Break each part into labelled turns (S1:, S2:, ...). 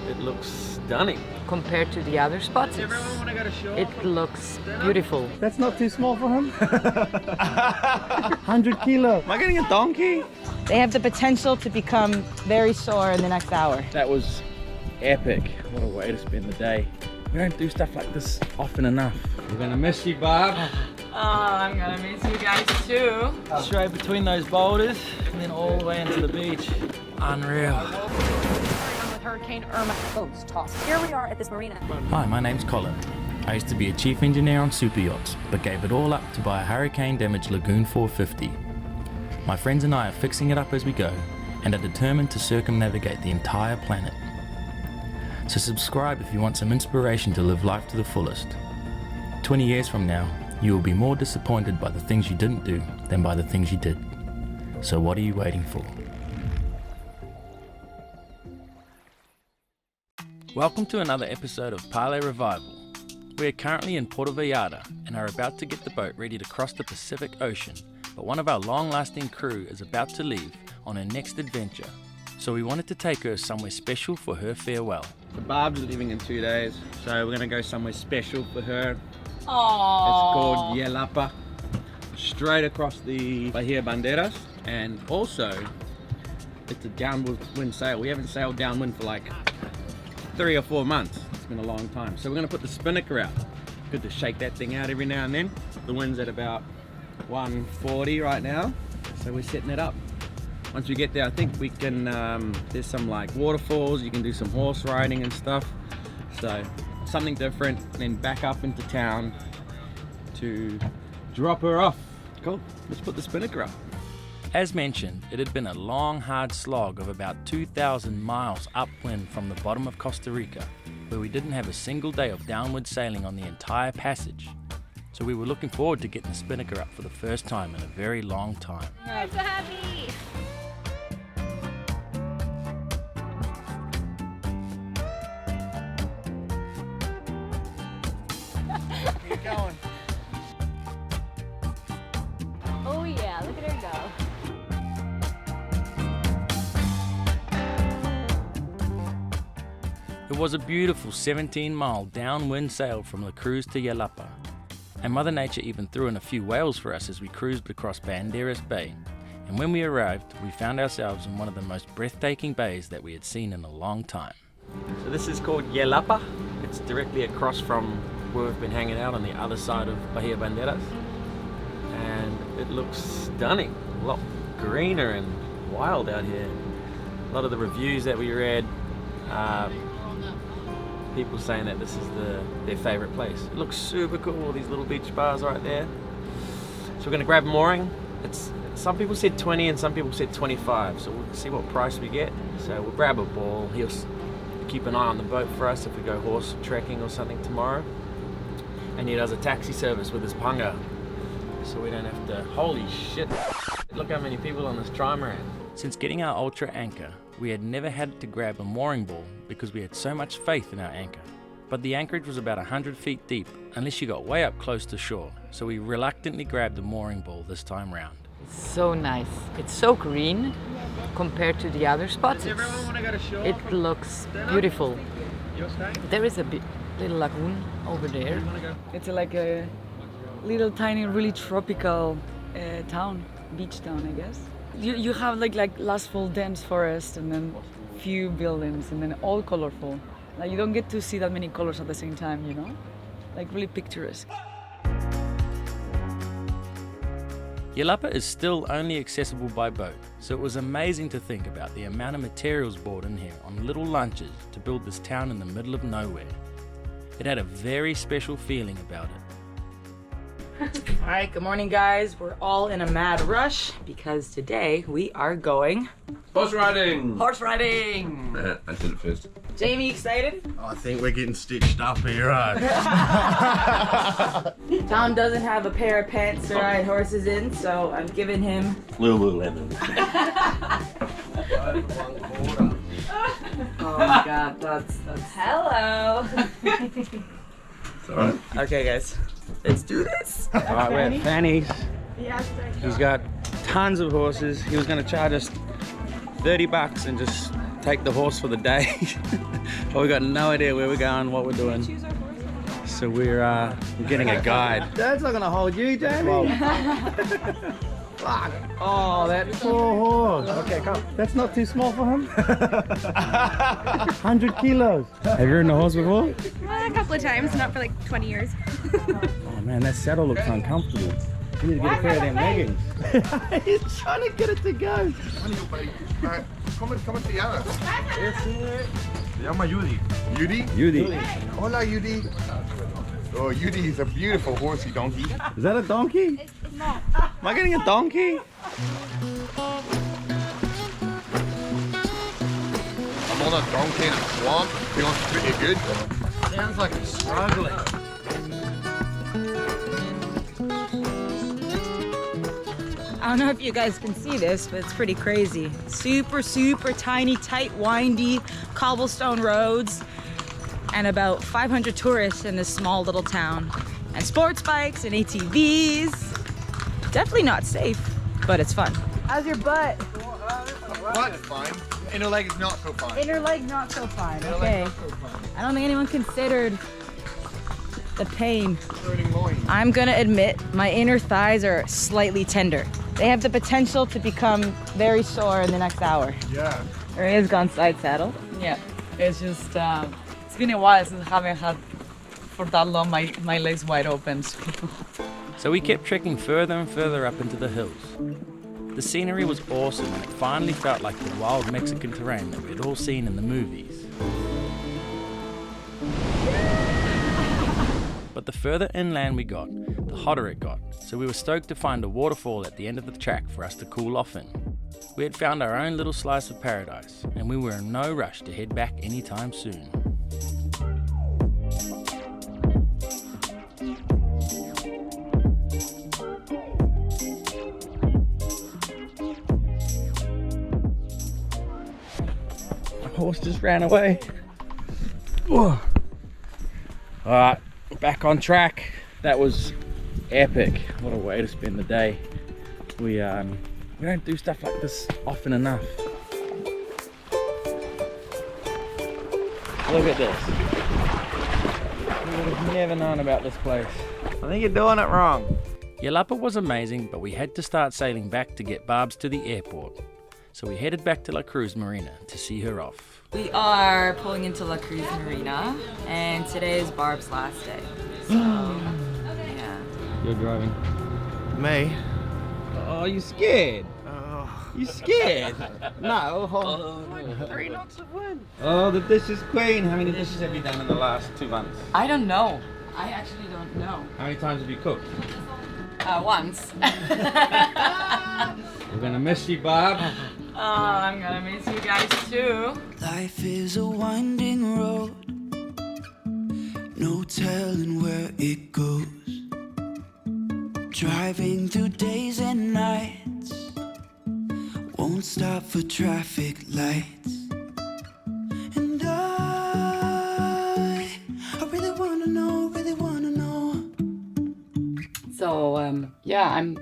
S1: it looks stunning.
S2: Compared to the other spots, it looks beautiful.
S3: That's not too small for him. 100 kilo.
S1: Am I getting a donkey?
S2: They have the potential to become very sore in the next hour.
S1: That was epic. What a way to spend the day. We don't do stuff like this often enough. We're gonna miss you, Barb.
S2: Oh, I'm gonna miss you guys too.
S1: Straight between those boulders and then all the way into the beach. Unreal.
S4: With Hurricane Irma. Boats tossed. Here we are at this marina.
S5: Hi, my name's Colin. I used to be a chief engineer on super yachts, but gave it all up to buy a hurricane-damaged Lagoon 450. My friends and I are fixing it up as we go, and are determined to circumnavigate the entire planet. So subscribe if you want some inspiration to live life to the fullest. 20 years from now, you will be more disappointed by the things you didn't do than by the things you did. So what are you waiting for? Welcome to another episode of Parlay Revival. We are currently in Puerto Vallarta and are about to get the boat ready to cross the Pacific Ocean, but one of our long-lasting crew is about to leave on her next adventure, so we wanted to take her somewhere special for her farewell.
S1: So Barb's leaving in 2 days, so we're gonna go somewhere special for her.
S2: Aww.
S1: It's called Yelapa, straight across the Bahia Banderas, and also it's a downwind sail. We haven't sailed downwind for like 3 or 4 months. It's been a long time. So we're gonna put the spinnaker out. Good to shake that thing out every now and then. The wind's at about 140 right now, so we're setting it up. Once we get there, I think we can, there's some like waterfalls, you can do some horse riding and stuff. So something different, and then back up into town to drop her off. Cool, let's put the spinnaker up.
S5: As mentioned, it had been a long, hard slog of about 2,000 miles upwind from the bottom of Costa Rica, where we didn't have a single day of downward sailing on the entire passage. So we were looking forward to getting the spinnaker up for the first time in a very long time.
S4: I'm so happy.
S1: Keep going.
S4: Oh yeah, look at her go.
S5: It was a beautiful 17-mile downwind sail from La Cruz to Yelapa, and Mother Nature even threw in a few whales for us as we cruised across Banderas Bay. And when we arrived, we found ourselves in one of the most breathtaking bays that we had seen in a long time.
S1: So this is called Yelapa. It's directly across from where we've been hanging out on the other side of Bahia Banderas. And it looks stunning, a lot greener and wild out here. A lot of the reviews that we read, people saying that this is their favorite place. It looks super cool, all these little beach bars right there. So we're gonna grab a mooring. Some people said 20 and some people said 25, so we'll see what price we get. So we'll grab a ball. He'll keep an eye on the boat for us if we go horse trekking or something tomorrow. And he does a taxi service with his panga, so we don't have to, holy shit, look how many people on this trimaran.
S5: Since getting our Ultra anchor, we had never had to grab a mooring ball because we had so much faith in our anchor. But the anchorage was about 100 feet deep, unless you got way up close to shore, so we reluctantly grabbed the mooring ball this time round.
S2: So nice. It's so green compared to the other spots. It looks beautiful. There is a little lagoon over there. It's like a little tiny, really tropical town, beach town, I guess. You have like last full dense forest and then few buildings and then all colorful. Like you don't get to see that many colors at the same time, you know? Like really picturesque.
S5: Yelapa is still only accessible by boat, so it was amazing to think about the amount of materials brought in here on little lunches to build this town in the middle of nowhere. It had a very special feeling about it.
S2: All right, good morning, guys. We're all in a mad rush because today we are going
S6: Horse riding!
S2: horse riding.
S6: I did it first.
S2: Jamie, excited?
S3: I think we're getting stitched up here, right?
S2: Tom doesn't have a pair of pants to ride horses in, so I'm giving him
S6: Lululemon.
S2: Oh my god, that's hello.
S6: It's alright.
S1: Okay guys, let's do this. Alright, we're at Fanny's. He's got tons of horses. He was gonna charge us $30 and just take the horse for the day. Well, we got no idea where we're going, what we're doing. So we're getting a guide.
S3: That's not gonna hold you, Jamie. Fuck. Oh, that poor horse. Okay, come. That's not too small for him. 100 kilos.
S1: Have you ridden a horse before?
S7: A couple of times, not for like 20 years.
S1: Oh man, that saddle looks uncomfortable. You need to get a pair of them leggings.
S3: He's trying to get it to go. ¿Cómo te llamas? Se llama Yudi. Yudi?
S1: Yudi.
S3: Hola, Yudi. Oh, Yudi is a beautiful horsey donkey.
S1: Is that a donkey?
S7: It's not.
S1: Am I getting a donkey?
S3: I'm on a donkey in a swamp. Feels pretty good.
S1: Sounds like it's struggling.
S8: I don't know if you guys can see this, but it's pretty crazy. Super, super tiny, tight, windy cobblestone roads and about 500 tourists in this small little town. And sports bikes and ATVs. Definitely not safe, but it's fun. How's your butt?
S3: Butt is fine. Inner leg is not so fine.
S8: Inner leg not so fine, okay. I don't think anyone considered the pain. I'm gonna admit my inner thighs are slightly tender. They have the potential to become very sore in the next hour.
S3: Yeah.
S8: Maria's gone side saddle.
S2: Yeah, it's just, it's been a while since I haven't had for that long my legs wide open.
S5: So we kept trekking further and further up into the hills. The scenery was awesome and it finally felt like the wild Mexican terrain that we had all seen in the movies. But the further inland we got, the hotter it got, so we were stoked to find a waterfall at the end of the track for us to cool off in. We had found our own little slice of paradise, and we were in no rush to head back anytime soon.
S1: My horse just ran away. Whoa. Alright, back on track. That was epic. What a way to spend the day. We don't do stuff like this often enough. Look at this. We would have never known about this place. I think you're doing it wrong.
S5: Yelapa was amazing, but we had to start sailing back to get Barb's to the airport. So we headed back to La Cruz Marina to see her off.
S2: We are pulling into La Cruz Marina, and today is Barb's last day. So, yeah.
S1: You're driving.
S3: Me?
S1: Oh, you scared?
S3: Oh.
S1: You scared? No. Oh, 3 knots of wind. Oh, the dish is queen. How many dishes have you done in the last 2 months?
S2: I don't know. I actually don't know.
S1: How many times have you cooked?
S2: Once.
S1: We're gonna miss you, Barb.
S2: Oh, I'm gonna miss you guys too.
S9: Life is a winding road, no telling where it goes. Driving through days and nights, won't stop for traffic lights. And I really wanna know, really wanna know.
S2: So, yeah, I'm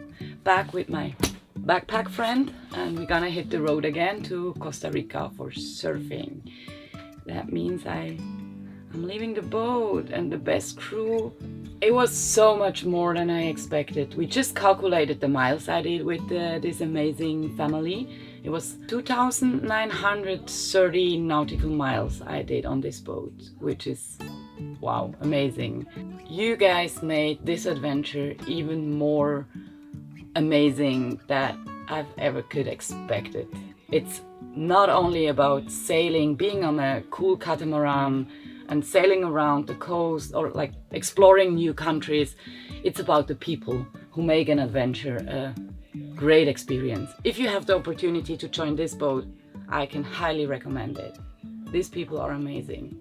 S2: back with my backpack friend, and we're gonna hit the road again to Costa Rica for surfing. That means I'm leaving the boat and the best crew. It was so much more than I expected. We just calculated the miles I did with this amazing family. It was 2,930 nautical miles I did on this boat, which is, wow, amazing. You guys made this adventure even more amazing that I've ever could expect it. It's not only about sailing, being on a cool catamaran and sailing around the coast or like exploring new countries. It's about the people who make an adventure a great experience. If you have the opportunity to join this boat, I can highly recommend it. These people are amazing.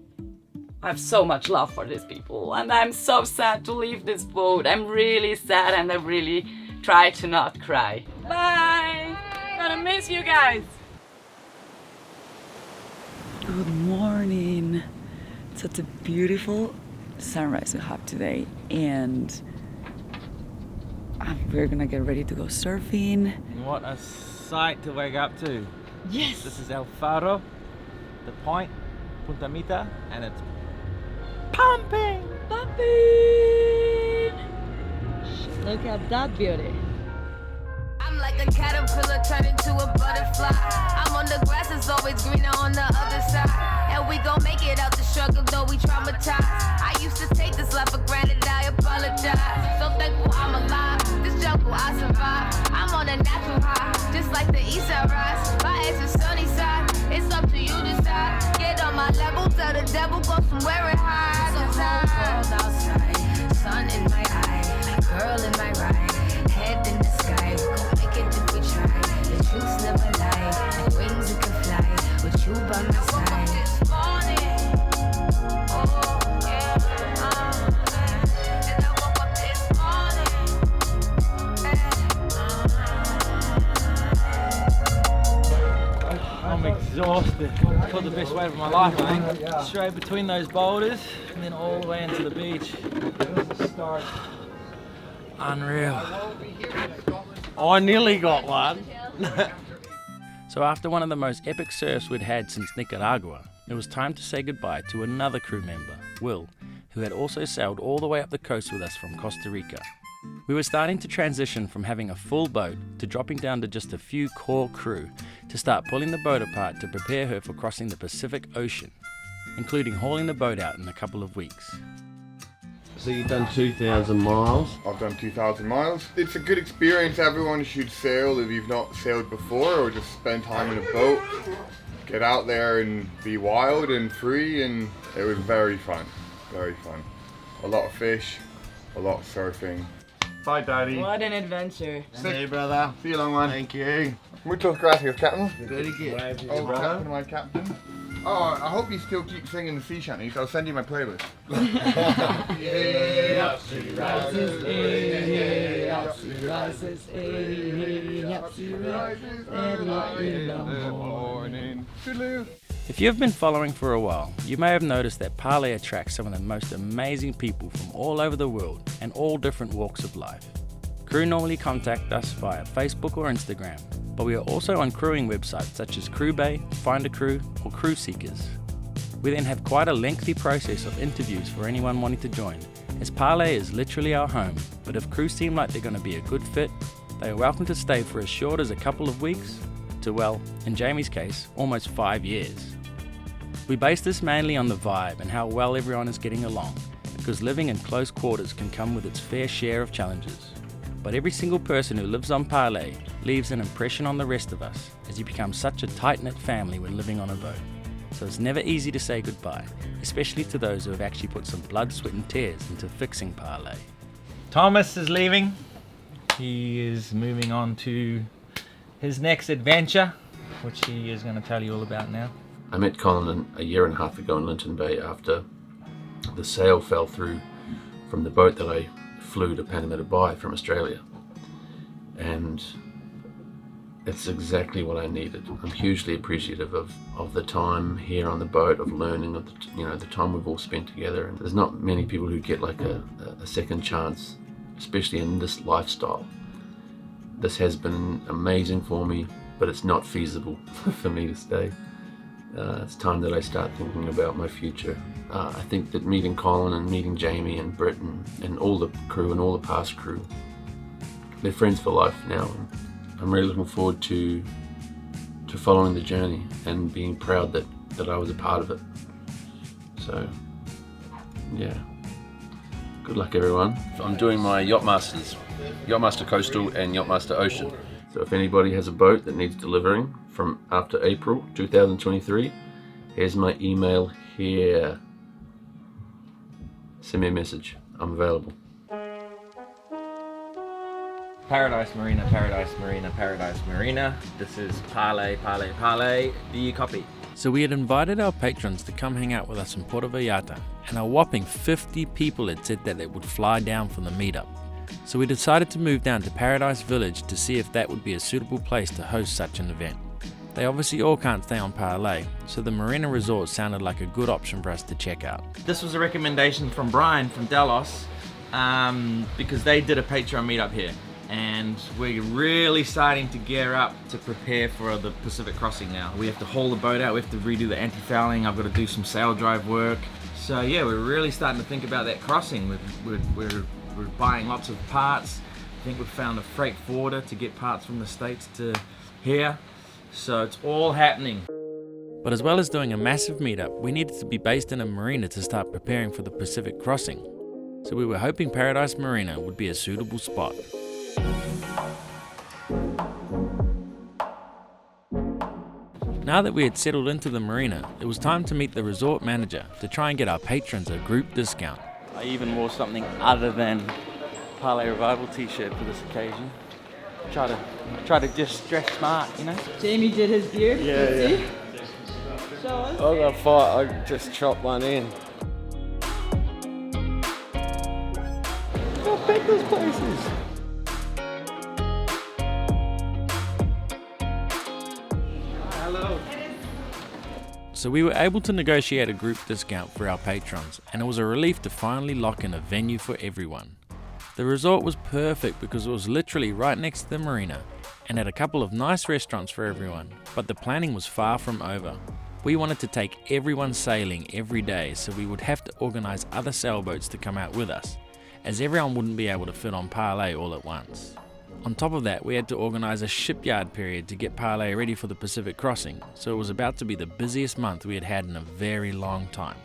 S2: I have so much love for these people, and I'm so sad to leave this boat. I'm really sad, and I really try to not cry. Bye! Gonna miss you guys! Good morning. Such a beautiful sunrise we have today, and we're gonna get ready to go surfing.
S1: What a sight to wake up to.
S2: Yes!
S1: This is El Faro, the point. Punta Mita, and it's pumping!
S2: Look at that beauty.
S10: I'm like a caterpillar turned into a butterfly. I'm on the grass, it's always greener on the other side. And we gon' make it out the struggle, though we traumatized. I used to take this life for granted, I apologize. So thankful I'm alive, this jungle I survive. I'm on a natural high, just like the east side rise. My ass is sunny side, it's up to you to decide. Get on my level, tell the devil go somewhere and hide. There's a whole world outside, sun in my eye, girl in my ride, head in the sky. If we try, the truth's never lie. Like wings you can fly, with you by my side. This morning, oh yeah, and I woke up this morning.
S5: I'm exhausted. Put the best wave of my life, I think. Straight between those boulders and then all the way into the beach. Unreal.
S1: I nearly got one.
S5: So after one of the most epic surfs we'd had since Nicaragua, it was time to say goodbye to another crew member, Will, who had also sailed all the way up the coast with us from Costa Rica. We were starting to transition from having a full boat to dropping down to just a few core crew to start pulling the boat apart to prepare her for crossing the Pacific Ocean, including hauling the boat out in a couple of weeks.
S6: So you've done 2,000 miles?
S3: I've done 2,000 miles. It's a good experience. Everyone should sail if you've not sailed before, or just spend time in a boat. Get out there and be wild and free, and it was very fun. Very fun. A lot of fish, a lot of surfing. Bye, Daddy.
S2: What an adventure.
S3: Hey, brother. See you, long one. Thank you. Muchas gracias, Captain.
S6: Very good.
S3: Oh, Captain, my Captain. Oh, I hope you still keep singing the sea shanties. I'll send you my playlist.
S5: If you've been following for a while, you may have noticed that Parlay attracts some of the most amazing people from all over the world and all different walks of life. Crew normally contact us via Facebook or Instagram, but we are also on crewing websites such as Crewbay, Find a Crew, or Crew Seekers. We then have quite a lengthy process of interviews for anyone wanting to join, as Parlay is literally our home, but if crews seem like they're going to be a good fit, they are welcome to stay for as short as a couple of weeks to, well, in Jamie's case, almost 5 years. We base this mainly on the vibe and how well everyone is getting along, because living in close quarters can come with its fair share of challenges. But every single person who lives on Parlay leaves an impression on the rest of us, as you become such a tight-knit family when living on a boat. So it's never easy to say goodbye, especially to those who have actually put some blood, sweat and tears into fixing Parlay.
S1: Thomas is leaving. He is moving on to his next adventure, which he is going to tell you all about now.
S6: I met Colin a year and a half ago in Linton Bay after the sail fell through from the boat that I flew to Panama to buy from Australia, and it's exactly what I needed. I'm hugely appreciative of the time here on the boat, of learning, of the time we've all spent together. And there's not many people who get like a second chance, especially in this lifestyle. This has been amazing for me, but it's not feasible for me to stay. It's time that I start thinking about my future. I think that meeting Colin and meeting Jamie and Britt and all the crew and all the past crew, they're friends for life now. I'm really looking forward to following the journey and being proud that I was a part of it. So, yeah. Good luck, everyone. I'm doing my Yachtmasters, Yachtmaster Coastal and Yachtmaster Ocean. So if anybody has a boat that needs delivering from after April 2023, here's my email here. Send me a message. I'm available.
S1: Paradise Marina, Paradise Marina, Paradise Marina. This is Parlay, Parlay, Parlay. Do you copy?
S5: So we had invited our patrons to come hang out with us in Puerto Vallarta, and a whopping 50 people had said that they would fly down for the meetup. So we decided to move down to Paradise Village to see if that would be a suitable place to host such an event. They obviously all can't stay on Parlay, so the Marina Resort sounded like a good option for us to check out.
S1: This was a recommendation from Brian from Delos, because they did a Patreon meetup here. and we're really starting to gear up to prepare for the Pacific crossing now. We have to haul the boat out, we have to redo the anti-fouling, I've got to do some sail drive work. So yeah, we're really starting to think about that crossing. We're buying lots of parts. I think we've found a freight forwarder to get parts from the States to here. So it's all happening.
S5: But as well as doing a massive meetup, we needed to be based in a marina to start preparing for the Pacific crossing. So we were hoping Paradise Marina would be a suitable spot. Now that we had settled into the marina, it was time to meet the resort manager to try and get our patrons a group discount.
S1: I even wore something other than Parlay Revival t-shirt for this occasion. Try to just dress smart, you know?
S2: Jamie did his beard.
S11: Yeah.
S2: Show us.
S11: I got fight. I just chopped one in. How big this place is.
S5: So we were able to negotiate a group discount for our patrons, and it was a relief to finally lock in a venue for everyone. The resort was perfect because it was literally right next to the marina and had a couple of nice restaurants for everyone, but the planning was far from over. We wanted to take everyone sailing every day, so we would have to organise other sailboats to come out with us, as everyone wouldn't be able to fit on Parlay all at once. On top of that, we had to organise a shipyard period to get Parlay ready for the Pacific crossing, so it was about to be the busiest month we had had in a very long time.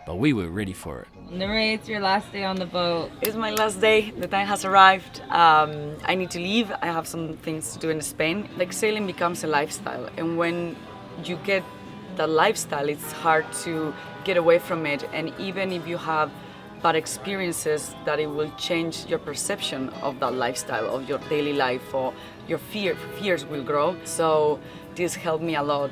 S5: But we were ready for it.
S2: Nere, it's your last day on the boat.
S12: It's my last day. The time has arrived. I need to leave. I have some things to do in Spain. Like, sailing becomes a lifestyle, and when you get the lifestyle, it's hard to get away from it. And even if you have bad experiences, that it will change your perception of that lifestyle, of your daily life, or your fears will grow. So this helped me a lot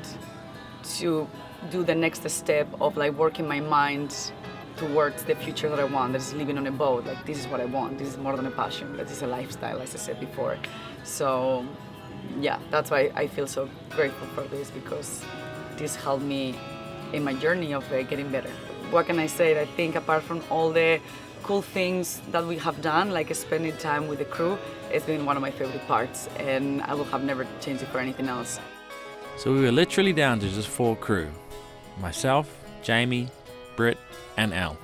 S12: to do the next step of like working my mind towards the future that I want, that is living on a boat. Like, this is what I want. This is more than a passion. That is a lifestyle, as I said before. So yeah, that's why I feel so grateful for this, because this helped me in my journey of getting better. What can I say? I think apart from all the cool things that we have done, like spending time with the crew, it's been one of my favorite parts, and I would have never changed it for anything else.
S5: So we were literally down to just 4 crew. Myself, Jamie, Britt and Al.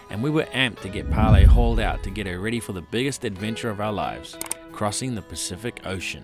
S5: And we were amped to get Parlay hauled out to get her ready for the biggest adventure of our lives, crossing the Pacific Ocean.